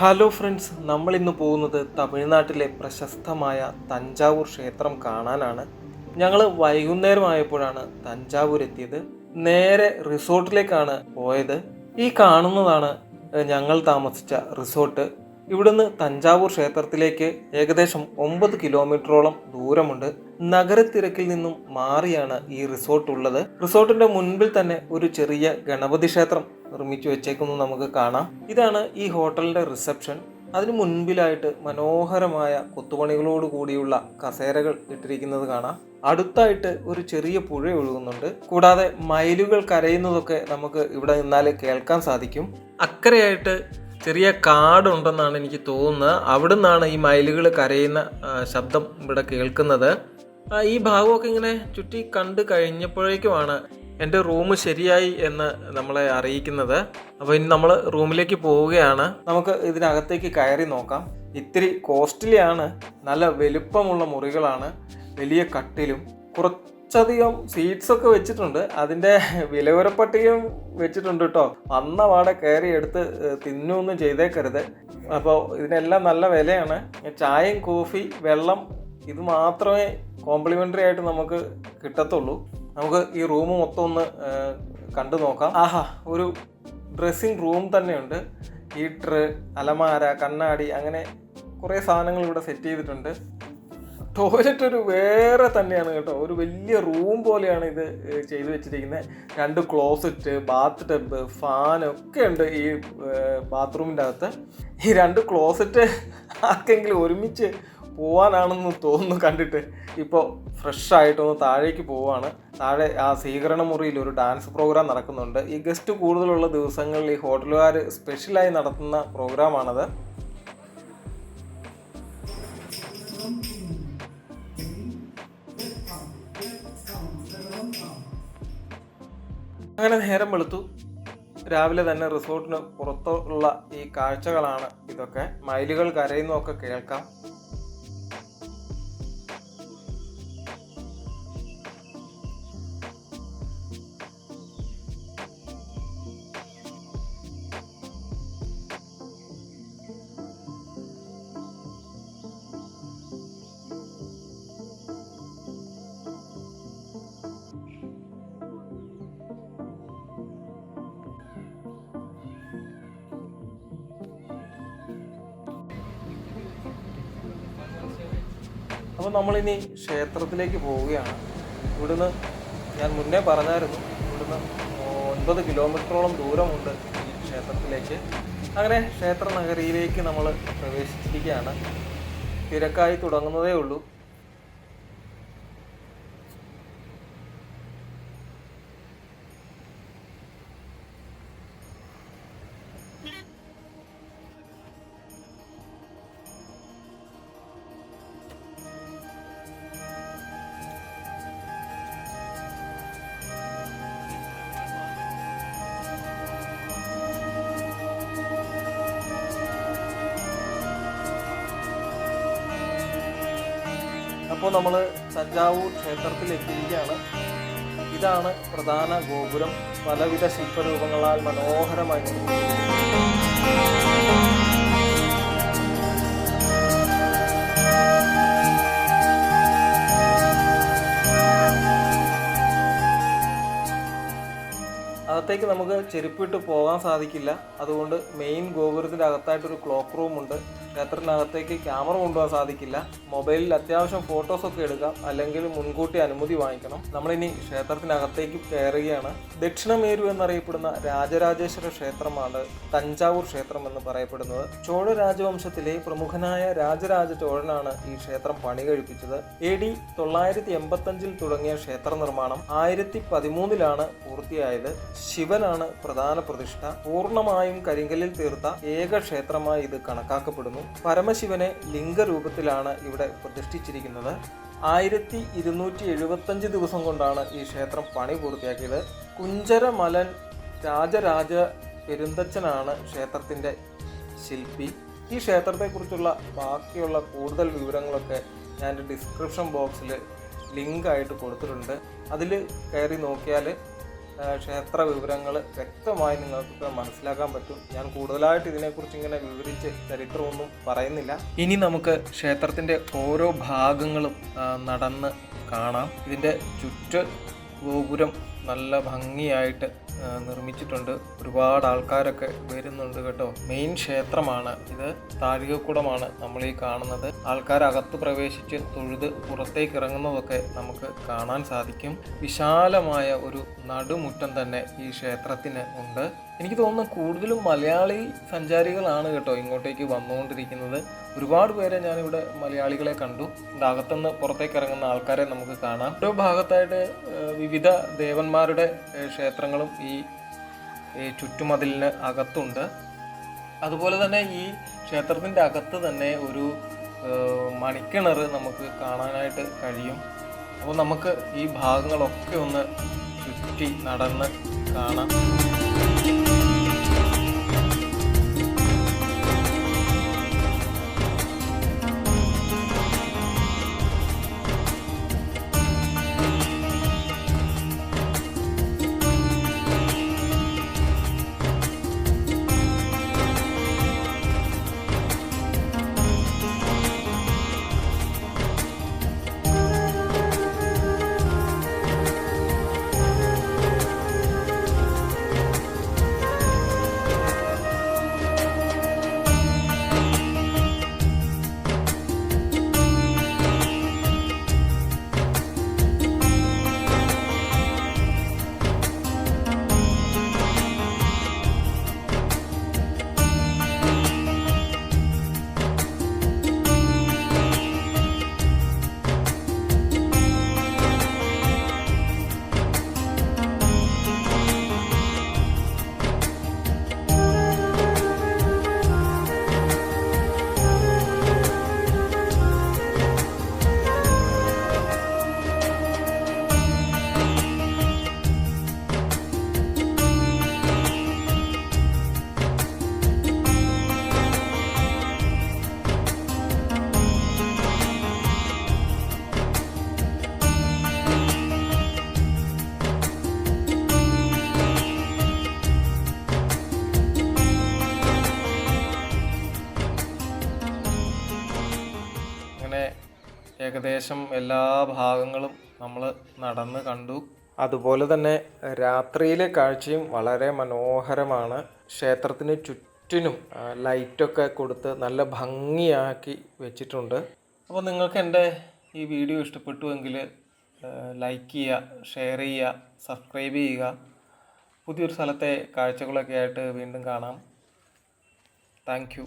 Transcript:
Hello friends, നമ്മൾ ഇന്ന് പോകുന്നത് തമിഴ്നാട്ടിലെ പ്രശസ്തമായ തഞ്ചാവൂർ ക്ഷേത്രം കാണാനാണ്. ഞങ്ങൾ വൈകുന്നേരമായപ്പോഴാണ് തഞ്ചാവൂർ എത്തിയത്. നേരെ റിസോർട്ടിലേക്കാണ് പോയത്. ഈ കാണുന്നതാണ് ഞങ്ങൾ താമസിച്ച റിസോർട്ട്. ഇവിടുന്ന് തഞ്ചാവൂർ ക്ഷേത്രത്തിലേക്ക് ഏകദേശം 9 കിലോമീറ്ററോളം ദൂരമുണ്ട്. നഗരത്തിരക്കിൽ നിന്നും മാറിയാണ് ഈ റിസോർട്ട് ഉള്ളത്. റിസോർട്ടിന്റെ മുൻപിൽ തന്നെ ഒരു ചെറിയ ഗണപതി ക്ഷേത്രം നിർമ്മിച്ചു വെച്ചേക്കുന്നത് നമുക്ക് കാണാം. ഇതാണ് ഈ ഹോട്ടലിന്റെ റിസപ്ഷൻ. അതിനു മുൻപിലായിട്ട് മനോഹരമായ കൊത്തുപണികളോട് കൂടിയുള്ള കസേരകൾ ഇട്ടിരിക്കുന്നത് കാണാം. അടുത്തായിട്ട് ഒരു ചെറിയ പുഴ ഒഴുകുന്നുണ്ട്. കൂടാതെ മയിലുകൾ കരയുന്നതൊക്കെ നമുക്ക് ഇവിടെ നിന്നാൽ കേൾക്കാൻ സാധിക്കും. അക്കരെയായിട്ട് ചെറിയ കാടുണ്ടെന്നാണ് എനിക്ക് തോന്നുന്നത്. അവിടെ നിന്നാണ് ഈ മയിലുകൾ കരയുന്ന ശബ്ദം ഇവിടെ കേൾക്കുന്നത്. ഈ ഭാഗമൊക്കെ ഇങ്ങനെ ചുറ്റി കണ്ടു കഴിഞ്ഞപ്പോഴേക്കുമാണ് എൻ്റെ റൂം ശരിയായി എന്ന് നമ്മളെ അറിയിക്കുന്നത്. അപ്പോൾ ഇനി നമ്മൾ റൂമിലേക്ക് പോവുകയാണ്. നമുക്ക് ഇതിനകത്തേക്ക് കയറി നോക്കാം. ഇത്തിരി കോസ്റ്റ്ലി ആണ്. നല്ല വലുപ്പമുള്ള മുറികളാണ്. വലിയ കട്ടിലും കുറച്ചധികം സീറ്റ്സ് ഒക്കെ വെച്ചിട്ടുണ്ട്. അതിൻ്റെ വിലവരപ്പട്ടികയും വെച്ചിട്ടുണ്ട് കേട്ടോ. വന്ന പാടെ കയറി എടുത്ത് തിന്നൊന്നും ചെയ്തേക്കരുത്. അപ്പോൾ ഇതിനെല്ലാം നല്ല വിലയാണ്. ചായയും കോഫി വെള്ളം ഇത് മാത്രമേ കോംപ്ലിമെൻ്ററി ആയിട്ട് നമുക്ക് കിട്ടത്തുള്ളൂ. നമുക്ക് ഈ റൂം മൊത്തം ഒന്ന് കണ്ടു നോക്കാം. ഒരു ഡ്രസ്സിങ് റൂം തന്നെയുണ്ട്. ഹീറ്റർ, അലമാര, കണ്ണാടി, അങ്ങനെ കുറേ സാധനങ്ങൾ ഇവിടെ സെറ്റ് ചെയ്തിട്ടുണ്ട്. ടോയ്ലറ്റ് ഒരു വേറെ തന്നെയാണ് കേട്ടോ. ഒരു വലിയ റൂം പോലെയാണ് ഇത് ചെയ്തു വെച്ചിരിക്കുന്നത്. 2 ക്ലോസറ്റ്, ബാത്ത് ടബ്, ഫാൻ ഒക്കെ ഉണ്ട് ഈ ബാത്റൂമിൻ്റെ അകത്ത്. ഈ 2 ക്ലോസറ്റ് ആർക്കെങ്കിലും ഒരുമിച്ച് പോവാനാണെന്ന് തോന്നുന്നു കണ്ടിട്ട്. ഇപ്പോൾ ഫ്രഷ് ആയിട്ടൊന്ന് താഴേക്ക് പോവാണ്. താഴെ ആ സ്വീകരണ മുറിയിൽ ഒരു ഡാൻസ് പ്രോഗ്രാം നടക്കുന്നുണ്ട്. ഈ ഗസ്റ്റ് കൂടുതലുള്ള ദിവസങ്ങളിൽ ഈ ഹോട്ടലുകാർ സ്പെഷ്യലായി നടത്തുന്ന പ്രോഗ്രാമാണത്. അങ്ങനെ നേരം വെളുത്തു. രാവിലെ തന്നെ റിസോർട്ടിന് പുറത്തുള്ള ഈ കാഴ്ചകളാണ് ഇതൊക്കെ. മയിലുകൾ കരയുന്നതൊക്കെ കേൾക്കാം. അപ്പോൾ നമ്മളിനി ക്ഷേത്രത്തിലേക്ക് പോവുകയാണ്. ഇവിടുന്ന് ഞാൻ മുന്നേ പറഞ്ഞായിരുന്നു, ഇവിടുന്ന് 9 കിലോമീറ്ററോളം ദൂരമുണ്ട് ഈ ക്ഷേത്രത്തിലേക്ക്. അങ്ങനെ ക്ഷേത്ര നഗരിയിലേക്ക് നമ്മൾ പ്രവേശിച്ചിരിക്കുകയാണ്. തിരക്കായി തുടങ്ങുന്നതേ ഉള്ളൂ. അപ്പോൾ നമ്മൾ തഞ്ചാവൂർ ക്ഷേത്രത്തിൽ എത്തിയിരിക്കുകയാണ്. ഇതാണ് പ്രധാന ഗോപുരം. പലവിധ ശില്പരൂപങ്ങളാൽ മനോഹരമായി അകത്തേക്ക് നമുക്ക് ചെരുപ്പിട്ട് പോകാൻ സാധിക്കില്ല. അതുകൊണ്ട് മെയിൻ ഗോപുരത്തിൻ്റെ അകത്തായിട്ടൊരു ക്ലോക്ക് റൂമുണ്ട്. ക്ഷേത്രത്തിനകത്തേക്ക് ക്യാമറ കൊണ്ടുപോകാൻ സാധിക്കില്ല. മൊബൈലിൽ അത്യാവശ്യം ഫോട്ടോസൊക്കെ എടുക്കാം, അല്ലെങ്കിൽ മുൻകൂട്ടി അനുമതി വാങ്ങിക്കണം. നമ്മളിനി ക്ഷേത്രത്തിനകത്തേക്ക് കയറുകയാണ്. ദക്ഷിണമേരു എന്നറിയപ്പെടുന്ന രാജരാജേശ്വര ക്ഷേത്രമാണ് തഞ്ചാവൂർ ക്ഷേത്രം എന്ന് പറയപ്പെടുന്നത്. ചോഴ രാജവംശത്തിലെ പ്രമുഖനായ രാജരാജ ചോഴനാണ് ഈ ക്ഷേത്രം പണി കഴിപ്പിച്ചത്. AD 985 തുടങ്ങിയ ക്ഷേത്ര നിർമ്മാണം 1013 പൂർത്തിയായത്. ശിവനാണ് പ്രധാന പ്രതിഷ്ഠ. പൂർണ്ണമായും കരിങ്കല്ലിൽ തീർത്ത ഏക ക്ഷേത്രമായി ഇത് കണക്കാക്കപ്പെടുന്നു. പരമശിവനെ ലിംഗരൂപത്തിലാണ് ഇവിടെ പ്രതിഷ്ഠിച്ചിരിക്കുന്നത്. 1275 ദിവസം കൊണ്ടാണ് ഈ ക്ഷേത്രം പണി പൂർത്തിയാക്കിയത്. കുഞ്ചരമലൻ രാജരാജ പെരുന്തച്ചനാണ് ക്ഷേത്രത്തിൻ്റെ ശില്പി. ഈ ക്ഷേത്രത്തെക്കുറിച്ചുള്ള ബാക്കിയുള്ള കൂടുതൽ വിവരങ്ങളൊക്കെ ഞാൻ ഡിസ്ക്രിപ്ഷൻ ബോക്സിൽ ലിങ്ക് ആയിട്ട് കൊടുത്തിട്ടുണ്ട്. അതിൽ കയറി നോക്കിയാൽ ക്ഷേത്ര വിവരങ്ങൾ വ്യക്തമായി നിങ്ങൾക്ക് മനസ്സിലാക്കാൻ പറ്റും. ഞാൻ കൂടുതലായിട്ട് ഇതിനെക്കുറിച്ച് ഇങ്ങനെ വിവരിച്ച് ചരിത്രമൊന്നും പറയുന്നില്ല. ഇനി നമുക്ക് ക്ഷേത്രത്തിൻ്റെ ഓരോ ഭാഗങ്ങളും നടന്ന് കാണാം. ഇതിൻ്റെ ഗോപുരം നല്ല ഭംഗിയായിട്ട് നിർമ്മിച്ചിട്ടുണ്ട്. ഒരുപാട് ആൾക്കാരൊക്കെ വരുന്നുണ്ട് കേട്ടോ. മെയിൻ ക്ഷേത്രമാണ് ഇത്. താഴികക്കുടമാണ് നമ്മൾ ഈ കാണുന്നത്. ആൾക്കാർ അകത്ത് പ്രവേശിച്ച് തൊഴുത് പുറത്തേക്ക് ഇറങ്ങുന്നതൊക്കെ നമുക്ക് കാണാൻ സാധിക്കും. വിശാലമായ ഒരു നടുമുറ്റം തന്നെ ഈ ക്ഷേത്രത്തിന് ഉണ്ട്. എനിക്ക് തോന്നുന്നു കൂടുതലും മലയാളി സഞ്ചാരികളാണ് കേട്ടോ ഇങ്ങോട്ടേക്ക് വന്നുകൊണ്ടിരിക്കുന്നത്. ഒരുപാട് പേരെ ഞാനിവിടെ മലയാളികളെ കണ്ടു. അകത്തുനിന്ന് പുറത്തേക്ക് ഇറങ്ങുന്ന ആൾക്കാരെ നമുക്ക് കാണാം. ഓരോ ഭാഗത്തായിട്ട് വിവിധ ദേവന്മാരുടെ ക്ഷേത്രങ്ങളും ഈ ചുറ്റുമതിലിന് അകത്തുണ്ട്. അതുപോലെ തന്നെ ഈ ക്ഷേത്രത്തിൻ്റെ അകത്ത് തന്നെ ഒരു മണിക്കിണർ നമുക്ക് കാണാനായിട്ട് കഴിയും. അപ്പോൾ നമുക്ക് ഈ ഭാഗങ്ങളൊക്കെ ഒന്ന് ചുറ്റി നടന്ന് കാണാം. ഏകദേശം എല്ലാ ഭാഗങ്ങളും നമ്മൾ നടന്ന് കണ്ടു. അതുപോലെ തന്നെ രാത്രിയിലെ കാഴ്ചയും വളരെ മനോഹരമാണ്. ക്ഷേത്രത്തിന് ചുറ്റിനും ലൈറ്റൊക്കെ കൊടുത്ത് നല്ല ഭംഗിയാക്കി വെച്ചിട്ടുണ്ട്. അപ്പോൾ നിങ്ങൾക്ക് എൻ്റെ ഈ വീഡിയോ ഇഷ്ടപ്പെട്ടുവെങ്കിൽ ലൈക്ക് ചെയ്യുക, ഷെയർ ചെയ്യുക, സബ്സ്ക്രൈബ് ചെയ്യുക. പുതിയൊരു സ്ഥലത്തെ കാഴ്ചകളൊക്കെ ആയിട്ട് വീണ്ടും കാണാം. Thank you.